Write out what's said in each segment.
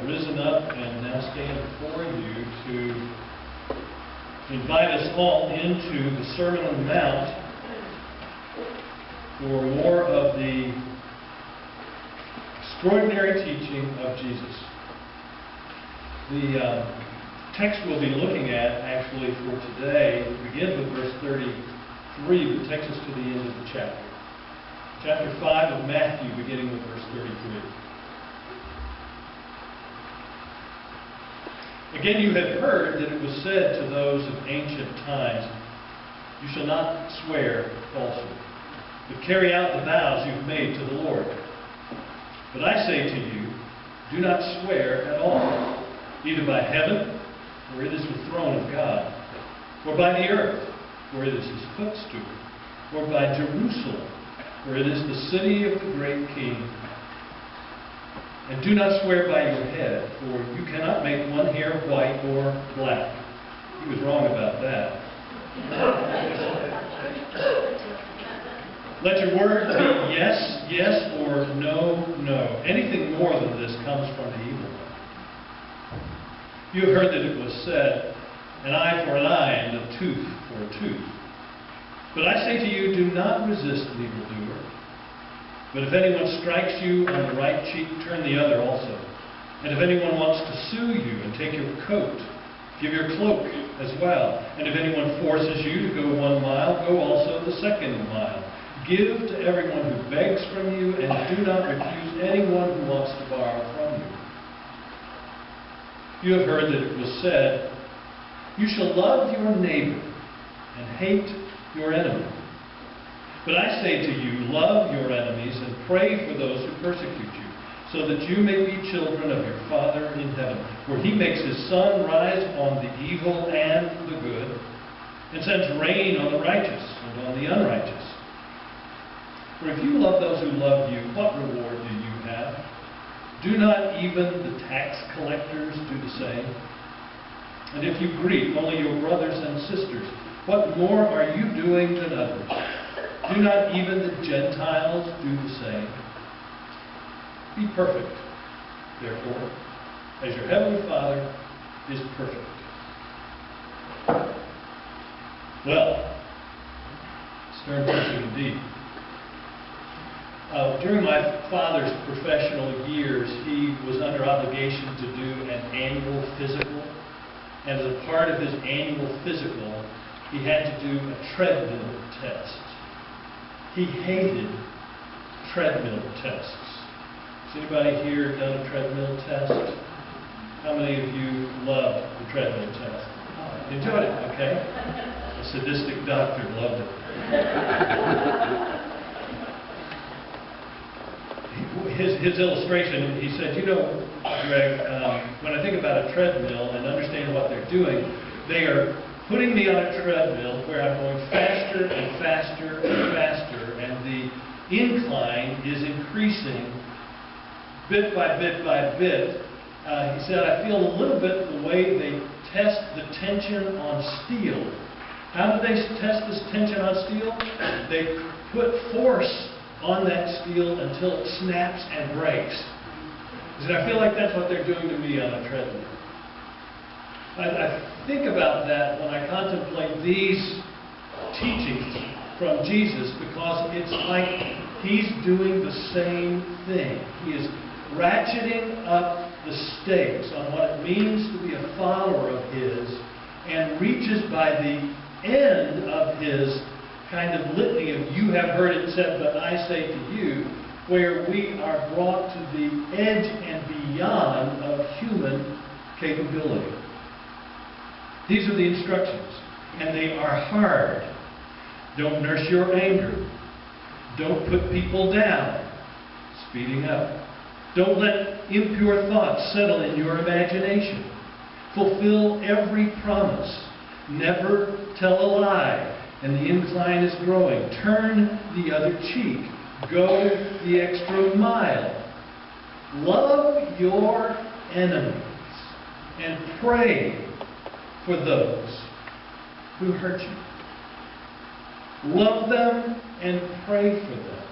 risen up and now stand before you to invite us all into the Sermon on the Mount for more of the extraordinary teaching of Jesus. The text we'll be looking at, actually, for today begins with verse 33, but takes us to the end of the chapter. Chapter 5 of Matthew, beginning with verse 33. Again, you have heard that it was said to those of ancient times, "You shall not swear falsely, but carry out the vows you've made to the Lord." But I say to you, do not swear at all, either by heaven, for it is the throne of God, or by the earth, for it is his footstool, or by Jerusalem, for it is the city of the great King. And do not swear by your head, for you cannot make one hair white or black. He was wrong about that. Let your word be yes, yes, or no, no. Anything more than this comes from the evil one. You have heard that it was said, an eye for an eye and a tooth for a tooth. But I say to you, do not resist an evildoer. But if anyone strikes you on the right cheek, turn the other also. And if anyone wants to sue you and take your coat, give your cloak as well. And if anyone forces you to go 1 mile, go also the 2nd mile. Give to everyone who begs from you, and do not refuse anyone who wants to borrow from you. You have heard that it was said, you shall love your neighbor and hate your enemy. But I say to you, love your enemies and pray for those who persecute you, so that you may be children of your Father in heaven, where he makes his sun rise on the evil and the good, and sends rain on the righteous and on the unrighteous. For if you love those who love you, what reward do you have? Do not even the tax collectors do the same? And if you greet only your brothers and sisters, what more are you doing than others? Do not even the Gentiles do the same? Be perfect, therefore, as your heavenly Father is perfect. Well, stern teaching indeed. During my father's professional years, he was under obligation to do an annual physical. And as a part of his annual physical, he had to do a treadmill test. He hated treadmill tests. Has anybody here done a treadmill test? How many of you loved the treadmill test? Oh, enjoyed it, okay? A sadistic doctor loved it. His illustration, he said, you know, Greg, when I think about a treadmill and understand what they're doing, they are putting me on a treadmill where I'm going faster and faster and faster, and the incline is increasing bit by bit by bit. He said, I feel a little bit the way they test the tension on steel. How do they test this tension on steel? They put force on that steel until it snaps and breaks. He said, I feel like that's what they're doing to me on a treadmill. I think about that when I contemplate these teachings from Jesus, because it's like he's doing the same thing. He is ratcheting up the stakes on what it means to be a follower of his, and reaches by the end of his kind of litany of you have heard it said, but I say to you, where we are brought to the edge and beyond of human capability. These are the instructions, and they are hard. Don't nurse your anger. Don't put people down. Speeding up. Don't let impure thoughts settle in your imagination. Fulfill every promise. Never tell a lie. And the incline is growing. Turn the other cheek. Go the extra mile. Love your enemies and pray for those who hurt you. Love them and pray for them.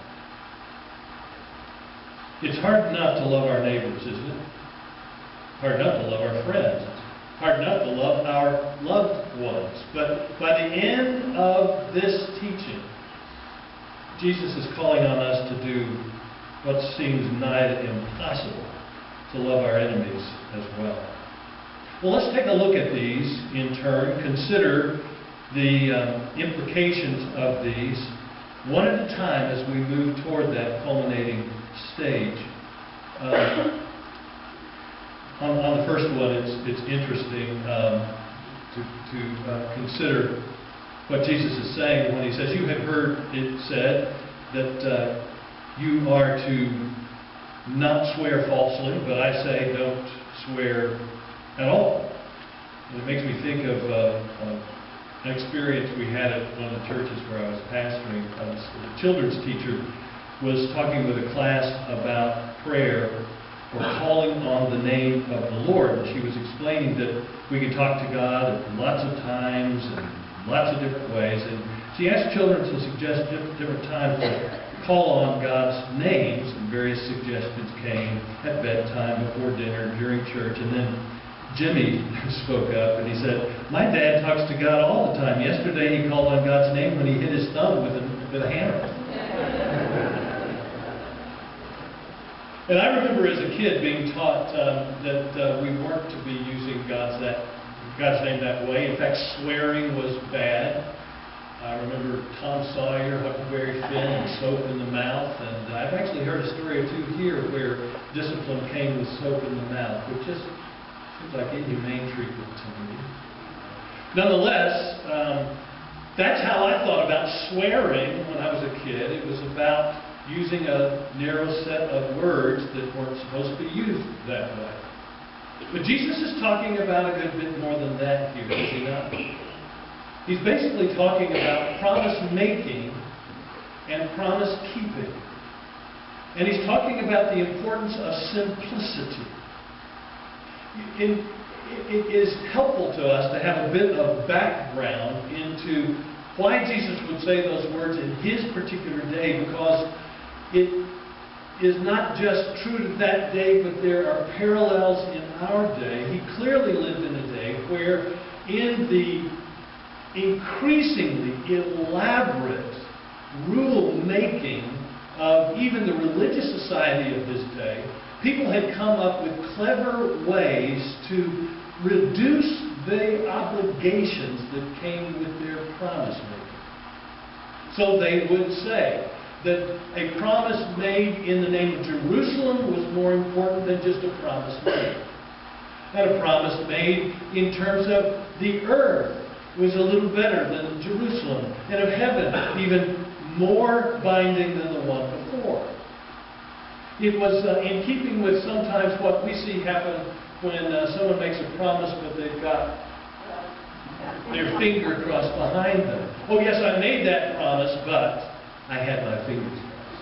It's hard enough to love our neighbors, isn't it? hard enough to love our friends. It's hard enough to love our loved ones. But by the end of this teaching, Jesus is calling on us to do what seems nigh impossible, to love our enemies as well. Well, let's take a look at these in turn, consider the implications of these one at a time as we move toward that culminating stage. On the first one, it's interesting to consider what Jesus is saying when he says, "You have heard it said that you are to not swear falsely, but I say don't swear at all." And it makes me think of an experience we had at one of the churches where I was pastoring. The children's teacher was talking with a class about prayer or calling on the name of the Lord. And she was explaining that we can talk to God lots of times and lots of different ways. And she asked children to suggest different times to call on God's names, and various suggestions came at bedtime, before dinner, during church. And then Jimmy spoke up and he said, "My dad talks to God all the time. Yesterday he called on God's name when he hit his thumb with a hammer." And I remember as a kid being taught that we weren't to be using God's name that way. In fact, swearing was bad. I remember Tom Sawyer, Huckleberry Finn, and soap in the mouth. And I've actually heard a story or two here where discipline came with soap in the mouth, which just seems like inhumane treatment to me. Nonetheless, that's how I thought about swearing when I was a kid. It was about using a narrow set of words that weren't supposed to be used that way. But Jesus is talking about a good bit more than that here, is he not? He's basically talking about promise-making and promise-keeping. And he's talking about the importance of simplicity. It is helpful to us to have a bit of background into why Jesus would say those words in his particular day, because it is not just true to that day, but there are parallels in our day. He clearly lived in a day where, in the increasingly elaborate rule-making of even the religious society of his day, people had come up with clever ways to reduce the obligations that came with their promise-making. So they would say that a promise made in the name of Jerusalem was more important than just a promise made. That a promise made in terms of the earth was a little better than Jerusalem, and of heaven even more binding than the one before. It was in keeping with sometimes what we see happen when someone makes a promise but they've got their finger crossed behind them. "Oh yes, I made that promise, but I had my fingers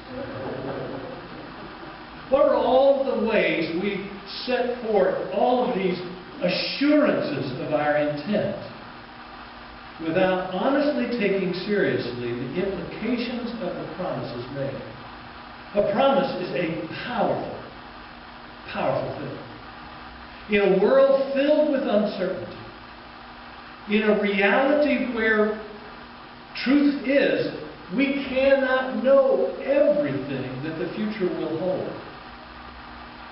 crossed." What are all the ways we set forth all of these assurances of our intent without honestly taking seriously the implications of the promises made? A promise is a powerful, powerful thing. In a world filled with uncertainty, in a reality where truth is, we cannot know everything that the future will hold.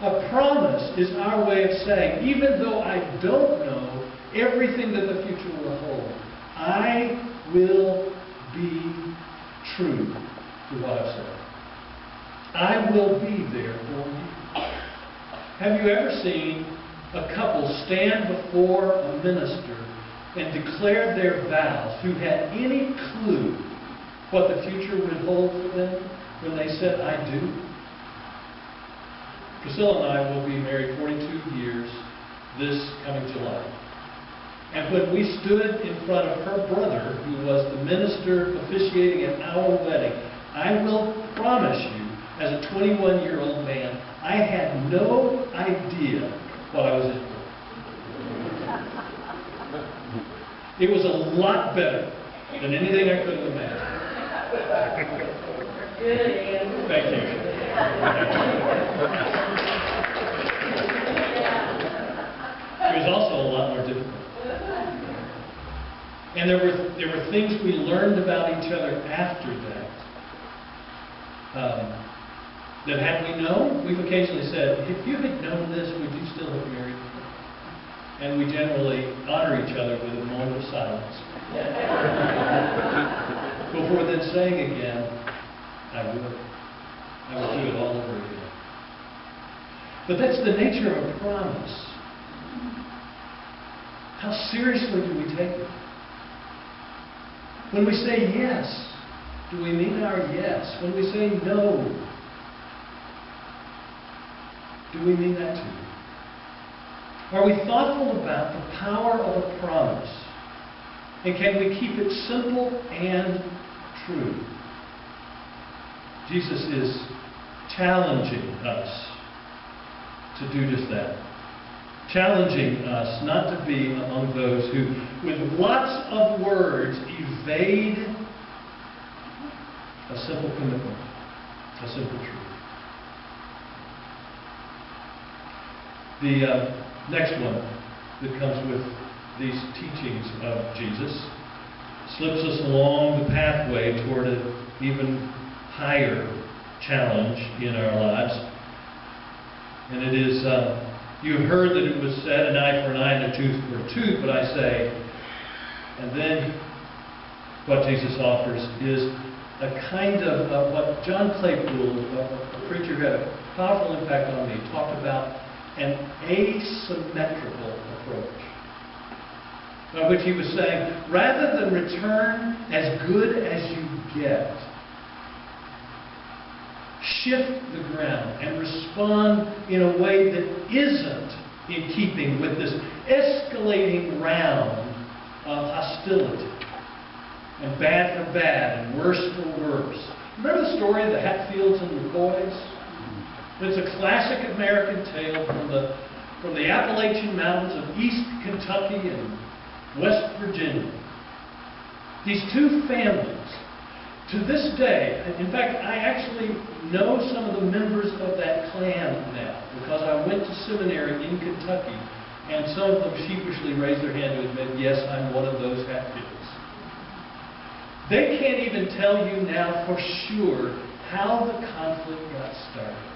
A promise is our way of saying, even though I don't know everything that the future will hold, I will be true to what I've said. I will be there for you. Have you ever seen a couple stand before a minister and declare their vows who had any clue what the future would hold for them when they said, "I do"? Priscilla and I will be married 42 years this coming July. And when we stood in front of her brother, who was the minister officiating at our wedding, I will promise you, as a 21-year-old man, I had no idea what I was in for. It was a lot better than anything I could have imagined. Good answer. Thank you. And there were things we learned about each other after that. That had we known, we've occasionally said, if you had known this, would you still have married me? And we generally honor each other with a moment of silence. Before then saying again, I would. I would do it all over again. But that's the nature of a promise. How seriously do we take it? When we say yes, do we mean our yes? When we say no, do we mean that too? Are we thoughtful about the power of a promise? And can we keep it simple and true? Jesus is challenging us to do just that. Challenging us not to be among those who, with lots of words, evade a simple commitment, a simple truth. The next one that comes with these teachings of Jesus slips us along the pathway toward an even higher challenge in our lives. And it is, you have heard that it was said, an eye for an eye and a tooth for a tooth, but I say, and then what Jesus offers is a kind of what John Claypool, a preacher who had a powerful impact on me, talked about an asymmetrical approach. By which he was saying, rather than return as good as you get, shift the ground and respond in a way that isn't in keeping with this escalating round of hostility. And bad for bad and worse for worse. Remember the story of the Hatfields and McCoys? It's a classic American tale from the Appalachian Mountains of East Kentucky and West Virginia. These two families, to this day, in fact, I actually know some of the members of that clan now because I went to seminary in Kentucky and some of them sheepishly raised their hand to admit, yes, I'm one of those Hatfields. They can't even tell you now for sure how the conflict got started.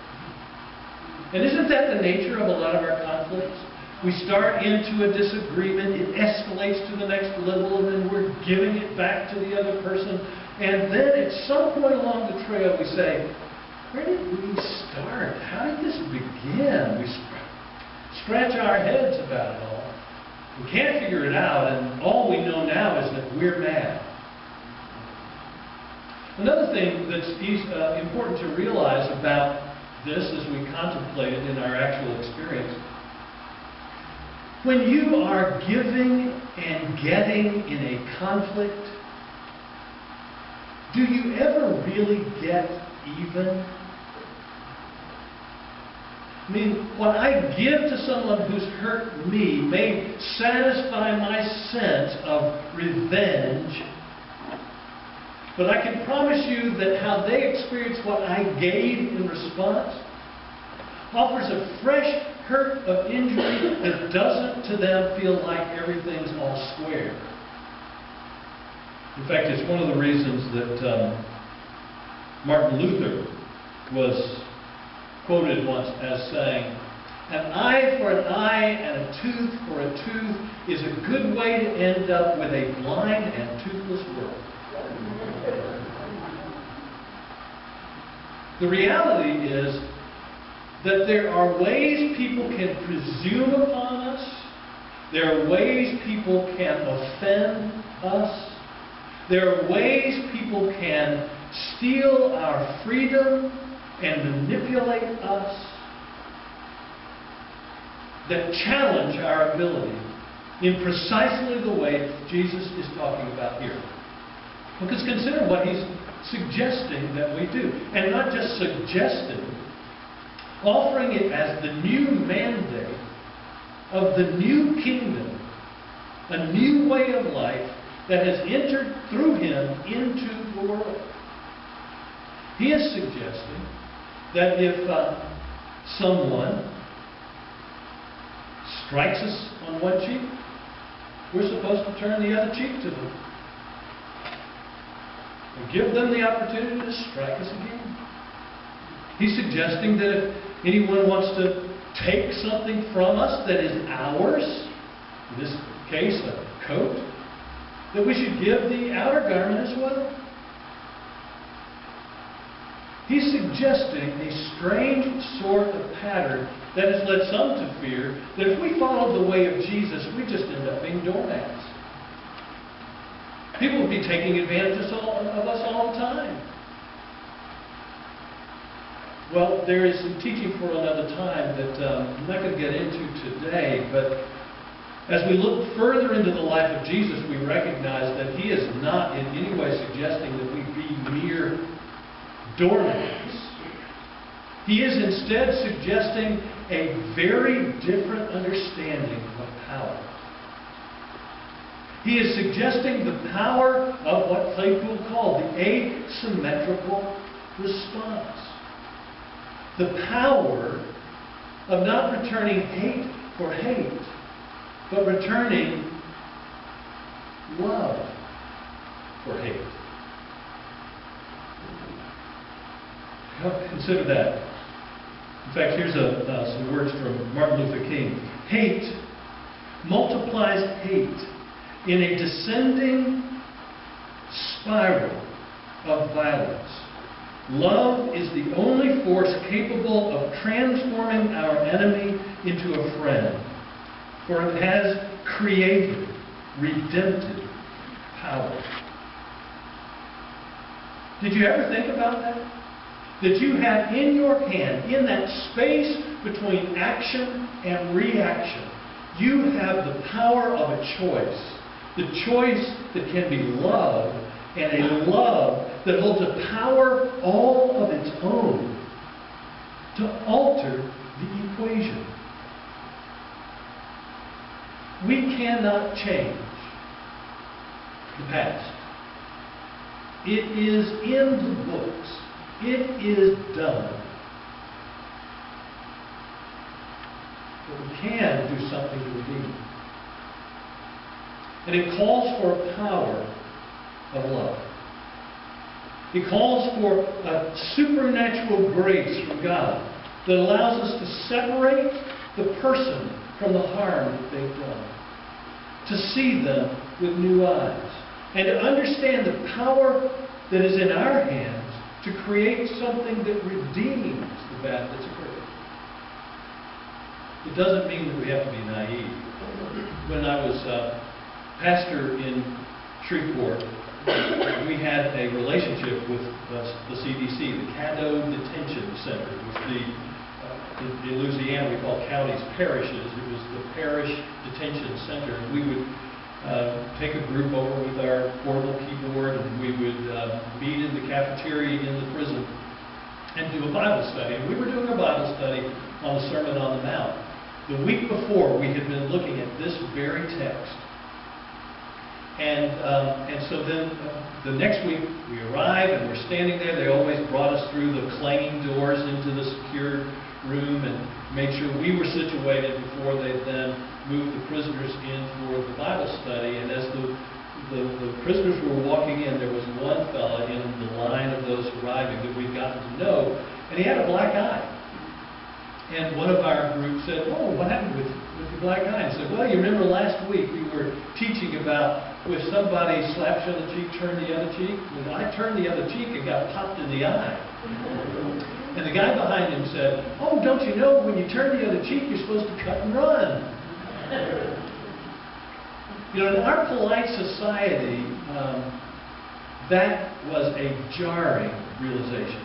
And isn't that the nature of a lot of our conflicts? We start into a disagreement, it escalates to the next level, and then we're giving it back to the other person. And then at some point along the trail we say, where did we start? How did this begin? We scratch our heads about it all. We can't figure it out, and all we know now is that we're mad. Another thing that's important to realize about this as we contemplate it in our actual experience, when you are giving and getting in a conflict, do you ever really get even? I mean, what I give to someone who's hurt me may satisfy my sense of revenge, but I can promise you that how they experience what I gave in response offers a fresh hurt of injury that doesn't to them feel like everything's all square. In fact, it's one of the reasons that Martin Luther was quoted once as saying, an eye for an eye and a tooth for a tooth is a good way to end up with a blind and toothless world. The reality is that there are ways people can presume upon us. There are ways people can offend us. There are ways people can steal our freedom and manipulate us that challenge our ability in precisely the way Jesus is talking about here. Because consider what he's suggesting that we do. And not just suggesting, offering it as the new mandate of the new kingdom, a new way of life that has entered through him into the world. He is suggesting that if someone strikes us on one cheek, we're supposed to turn the other cheek to them. And give them the opportunity to strike us again. He's suggesting that if anyone wants to take something from us that is ours, in this case a coat, that we should give the outer garment as well. He's suggesting a strange sort of pattern that has led some to fear that if we followed the way of Jesus, we just end up being doormats. People would be taking advantage of us all the time. Well, there is some teaching for another time that I'm not going to get into today, but as we look further into the life of Jesus, we recognize that He is not in any way suggesting that we be mere doormats. He is instead suggesting a very different understanding of power. He is suggesting the power of what Claypool called the asymmetrical response. The power of not returning hate for hate, but returning love for hate. Consider that. In fact, here's some words from Martin Luther King. Hate multiplies hate in a descending spiral of violence. Love is the only force capable of transforming our enemy into a friend, for it has creative, redemptive power. Did you ever think about that? That you have in your hand, in that space between action and reaction, you have the power of a choice. The choice that can be love, and a love that holds a power all of its own to alter the equation. We cannot change the past. It is in the books. It is done. But we can do something to redeem it. And it calls for a power of love. It calls for a supernatural grace from God that allows us to separate the person from the harm that they've done, to see them with new eyes, and to understand the power that is in our hands to create something that redeems the bad that's occurred. It doesn't mean that we have to be naive. When I was pastor in Shreveport, we had a relationship with the CDC, the Caddo Detention Center. It was in Louisiana we call counties parishes. It was the parish detention center. And we would take a group over with our portable keyboard, and we would meet in the cafeteria in the prison and do a Bible study. And we were doing a Bible study on the Sermon on the Mount. The week before, we had been looking at this very text. And so then the next week we arrive and we're standing there. They always brought us through the clanging doors into the secured room and made sure we were situated before they then moved the prisoners in for the Bible study. And as the prisoners were walking in, there was one fellow in the line of those arriving that we'd gotten to know, and he had a black eye. And one of our group said, "Oh, what happened with your black eye?" And said, "Well, you remember last week we were teaching about if somebody slaps you on the cheek, turn the other cheek. When I turned the other cheek, it got popped in the eye." And the guy behind him said, "Oh, don't you know when you turn the other cheek, you're supposed to cut and run?" You know, in our polite society, that was a jarring realization.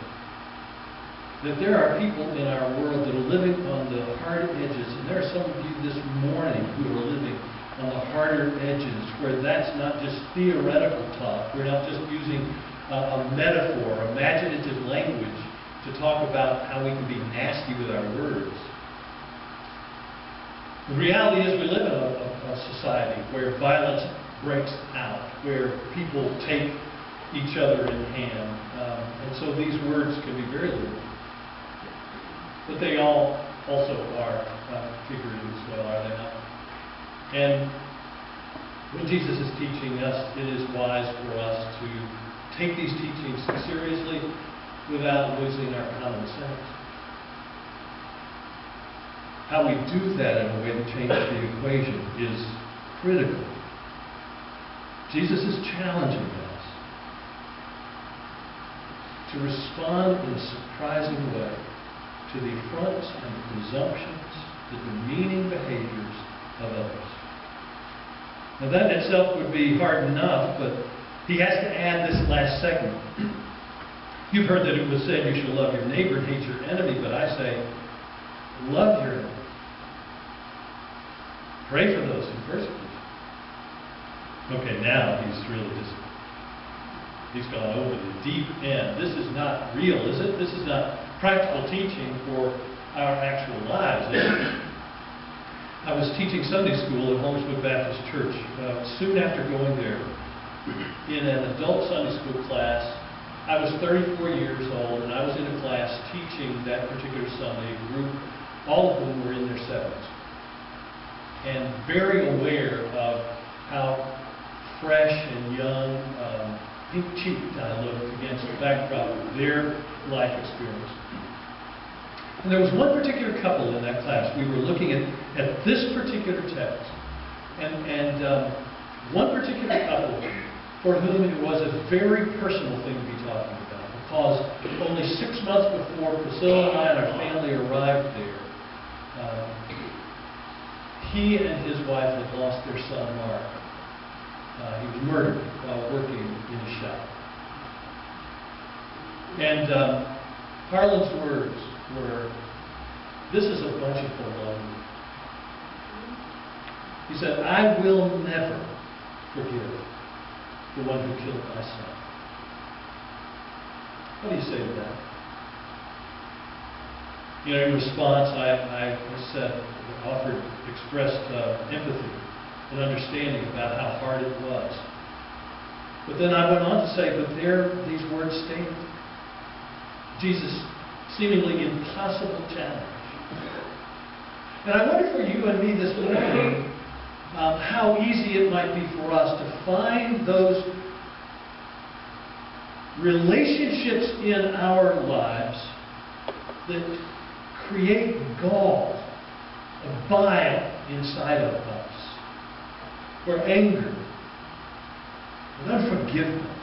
That there are people in our world that are living on the hard edges, and there are some of you this morning who are living on the harder edges, where that's not just theoretical talk. We're not just using a metaphor, imaginative language to talk about how we can be nasty with our words. The reality is we live in a society where violence breaks out, where people take each other in hand. And so these words can be very literal. But they all also are figurative as well, are they not? And When Jesus is teaching us, it is wise for us to take these teachings seriously without losing our common sense. How we do that in a way that changes the equation is critical. Jesus is challenging us to respond in a surprising way to the affronts and the presumptions, the demeaning behaviors of others. Now that in itself would be hard enough, but he has to add this last segment. You've heard that it was said you shall love your neighbor and hate your enemy, but I say, love your enemy. Pray for those who persecute you. Okay, now he's gone over the deep end. This is not real, is it? This is not practical teaching for our actual lives, is it? I was teaching Sunday school at Holmeswood Baptist Church. Soon after going there, in an adult Sunday school class, I was 34 years old, and I was in a class teaching that particular Sunday, a group, all of them were in their 70s. And very aware of how fresh and young, pink-cheeked I looked against the backdrop of their life experience. And there was one particular couple in that class. We were looking at this particular text. And one particular couple for whom it was a very personal thing to be talking about. Because only 6 months before Priscilla and I and our family arrived there, he and his wife had lost their son, Mark. He was murdered while working in a shop. And Harlan's words were, "This is a bunch of baloney." He said, "I will never forgive the one who killed my son." What do you say to that? You know, in response, I expressed empathy and understanding about how hard it was. But then I went on to say, but there these words stand. Jesus' seemingly impossible challenge. And I wonder for you and me this morning how easy it might be for us to find those relationships in our lives that create gall, a bile inside of us, where anger, with unforgiveness,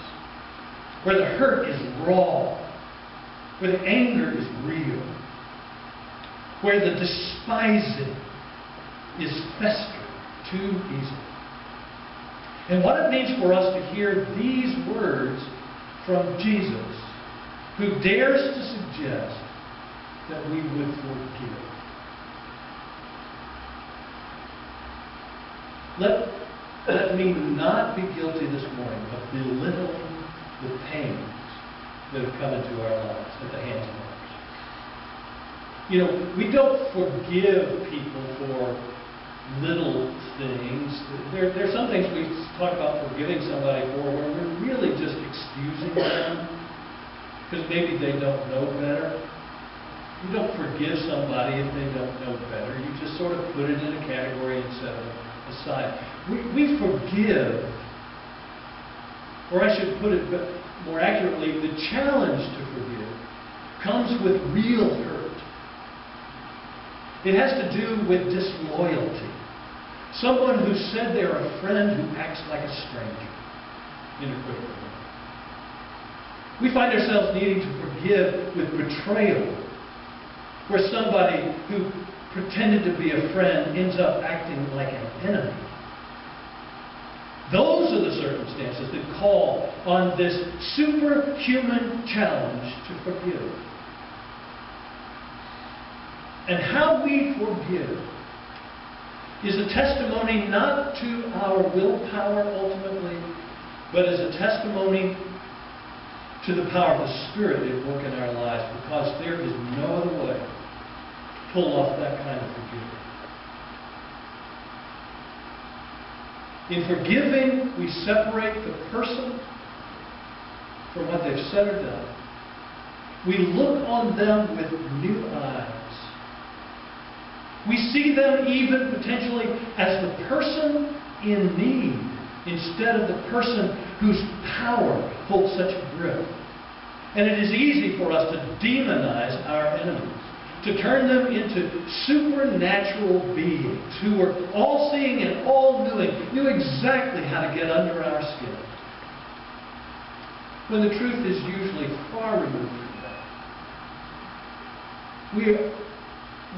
where the hurt is raw, where the anger is real, where the despising is festering too easily. And what it means for us to hear these words from Jesus, who dares to suggest that we would forgive. Let me not be guilty this morning of belittling the pains that have come into our lives at the hands of others. You know, we don't forgive people for little things. There are some things we talk about forgiving somebody for where we're really just excusing them because maybe they don't know better. You don't forgive somebody if they don't know better. You just sort of put it in a category and set it aside. We forgive, or I should put it more accurately, the challenge to forgive comes with real hurt. It has to do with disloyalty. Someone who said they're a friend who acts like a stranger in a quick way. We find ourselves needing to forgive with betrayal, where somebody who pretended to be a friend ends up acting like an enemy. Those are the circumstances that call on this superhuman challenge to forgive. And how we forgive is a testimony not to our willpower ultimately, but as a testimony to the power of the Spirit at work in our lives, because there is no other way to pull off that kind of forgiving. In forgiving, we separate the person from what they've said or done. We look on them with new eyes. We see them even potentially as the person in need instead of the person whose power holds such grip. And it is easy for us to demonize our enemies, to turn them into supernatural beings who are all-seeing and all-knowing, knew exactly how to get under our skin. When the truth is usually far removed from that.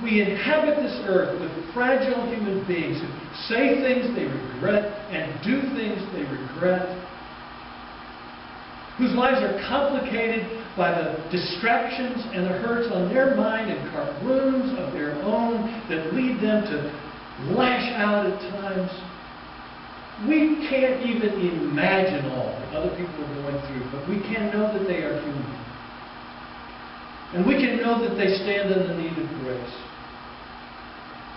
We inhabit this earth with fragile human beings who say things they regret and do things they regret, whose lives are complicated by the distractions and the hurts on their mind and carve wounds of their own that lead them to lash out at times. We can't even imagine all that other people are going through, but we can know that they are human. And we can know that they stand in the need of grace.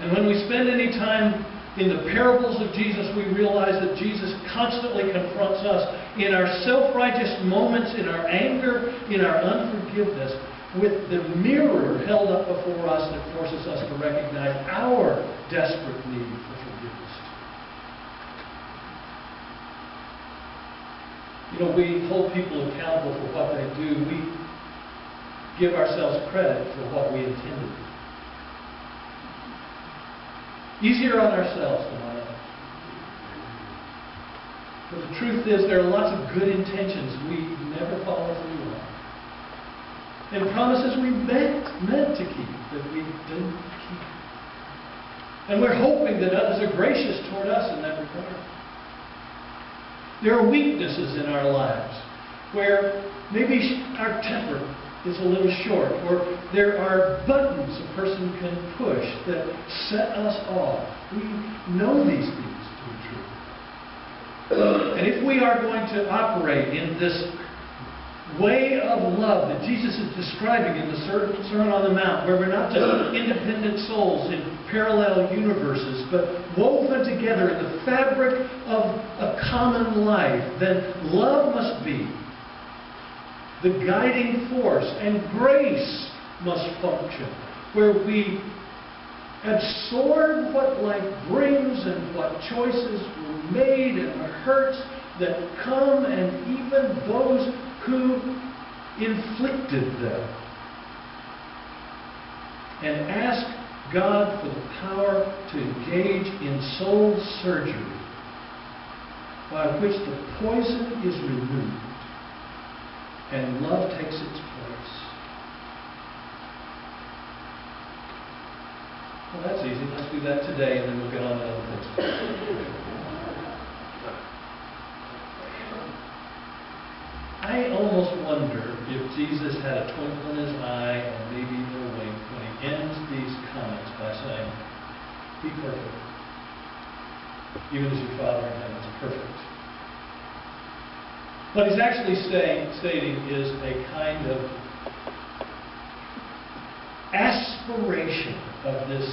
And when we spend any time in the parables of Jesus, we realize that Jesus constantly confronts us in our self-righteous moments, in our anger, in our unforgiveness, with the mirror held up before us that forces us to recognize our desperate need for forgiveness. You know, we hold people accountable for what they do. We give ourselves credit for what we intended. Easier on ourselves than on others. But the truth is, there are lots of good intentions we never follow through on. And promises we meant to keep that we didn't keep. And we're hoping that others are gracious toward us in that regard. There are weaknesses in our lives where maybe our temper is a little short, or there are buttons a person can push that set us off. We know these things to be true. And if we are going to operate in this way of love that Jesus is describing in the Sermon on the Mount, where we're not just independent souls in parallel universes, but woven together in the fabric of a common life, then love must be the guiding force, and grace must function, where we absorb what life brings and what choices were made and the hurts that come, and even those who inflicted them, and ask God for the power to engage in soul surgery by which the poison is removed and love takes its place. Well, that's easy. Let's do that today, and then we'll get on to other things. I almost wonder if Jesus had a twinkle in his eye and maybe a wink when he ends these comments by saying, "Be perfect, even as your Father in heaven is perfect." What he's actually stating is a kind of aspiration of this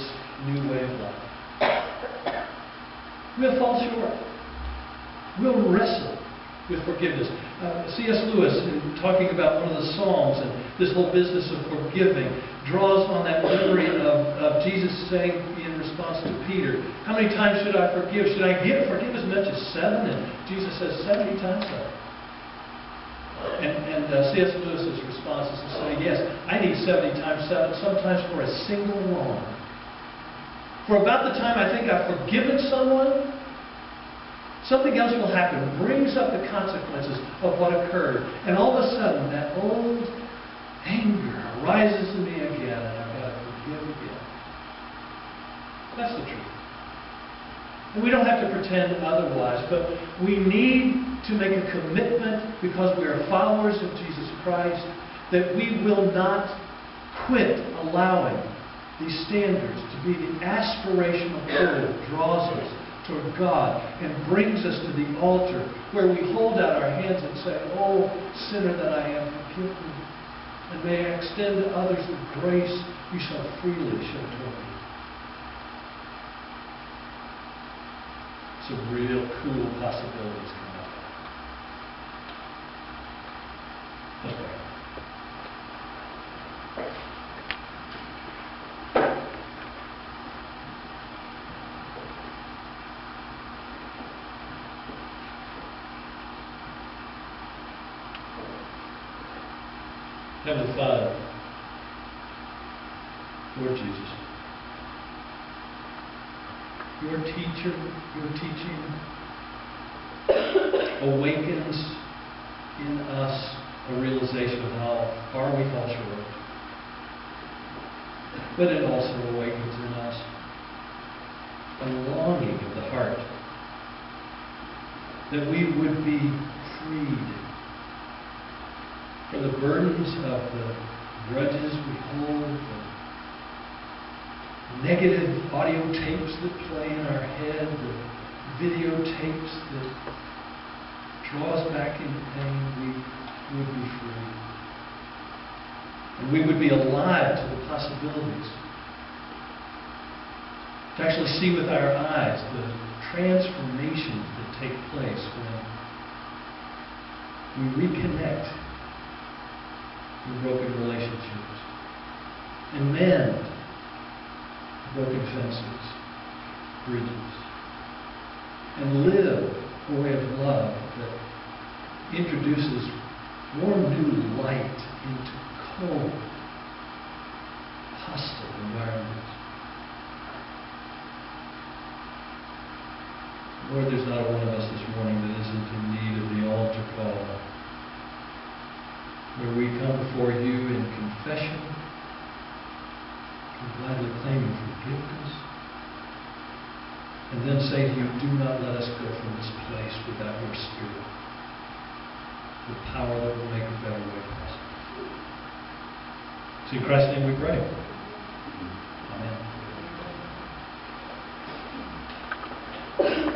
new way of life. We'll fall short. We'll wrestle with forgiveness. C.S. Lewis, in talking about one of the Psalms and this whole business of forgiving, draws on that memory of Jesus saying in response to Peter, "How many times should I forgive? Should I forgive as much as 7? And Jesus says, 70 times 7. And C.S. Lewis's response is to say, yes, I need 70 times 7, sometimes for a single moment. For about the time I think I've forgiven someone, something else will happen, brings up the consequences of what occurred. And all of a sudden, that old anger rises in me again, and I've got to forgive again." That's the truth. And we don't have to pretend otherwise, but we need to make a commitment, because we are followers of Jesus Christ, that we will not quit allowing these standards to be the aspirational goal that draws us toward God and brings us to the altar, where we hold out our hands and say, "Oh, sinner that I am, forgive me. And may I extend to others the grace you shall freely show toward me." Some real cool possibilities come up. Let's pray. Heavenly Father, Lord Jesus, your teaching awakens in us a realization of how far we fall short. But it also awakens in us a longing of the heart that we would be freed from the burdens of the grudges we hold, the negative audio tapes that play in our head, the videotapes that draw us back into pain. We would be free. And we would be alive to the possibilities. To actually see with our eyes the transformations that take place when we reconnect with broken relationships and mend broken fences, bridges, and live a way of love that introduces more new light into cold, hostile environments. Lord, there's not one of us this morning that isn't in need of the altar call, where we come before you in confession, and gladly claiming forgiveness, and then say to you, do not let us go from this place without your Spirit, the power that will make a better way possible. It's in Christ's name we pray. Amen.